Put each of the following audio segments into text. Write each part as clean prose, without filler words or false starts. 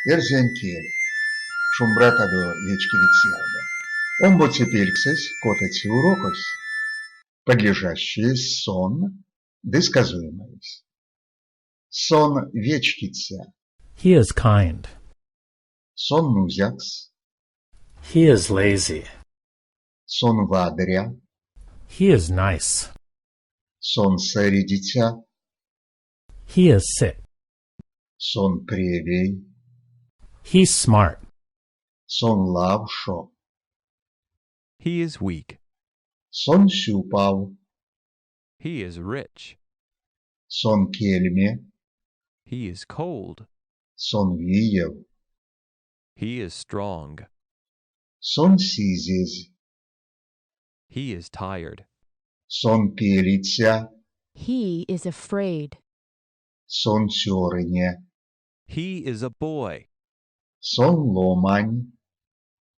Erzēņķieri, šumbratado вечки вицьяда. Он бо цепельксась котати урокось, подлежащие сон, дысказуемость. Сон вечкица, He is kind. сон нузякс, He is lazy. сон вадря, He is nice. сон сэридитя, He is sick. сон превей, He's smart. сон лавшо, He is weak. сон сюпав, He is rich. сон кельме, He is cold. сон виев, He is strong. сон сизез, He is tired. сон пелиця, He is afraid. сон тёрыне, He is a boy. сон ломань,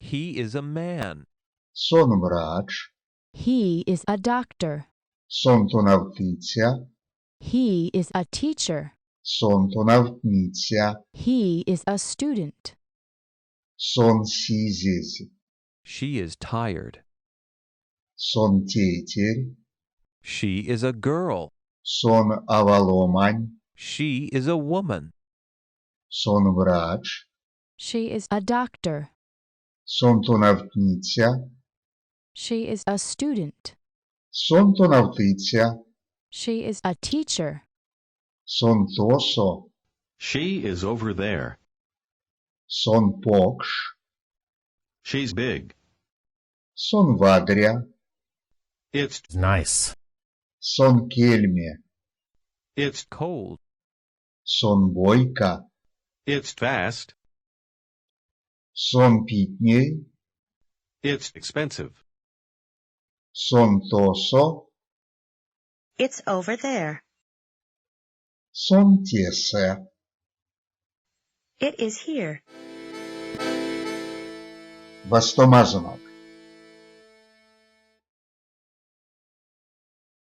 He is a man. сон врач, He is a doctor. сон тонавтиця, He is a teacher. сон тонавтниця, He is a student. сон сизез, She is tired. сон тетерь, She is a girl. сон аваломань, She is a woman. сон врач, She is a doctor. сон тонавтниця, She is a student. сон тонавтиця, She is a teacher. сон тосо, She is over there. сон покш, She's big. сон вадря, It's Nice. сон кельме, it's Cold. сон бойка, it's fast. сон питней, It's expensive. сон тосо, It's over there. сон тесе. It is here. Вастомазанок.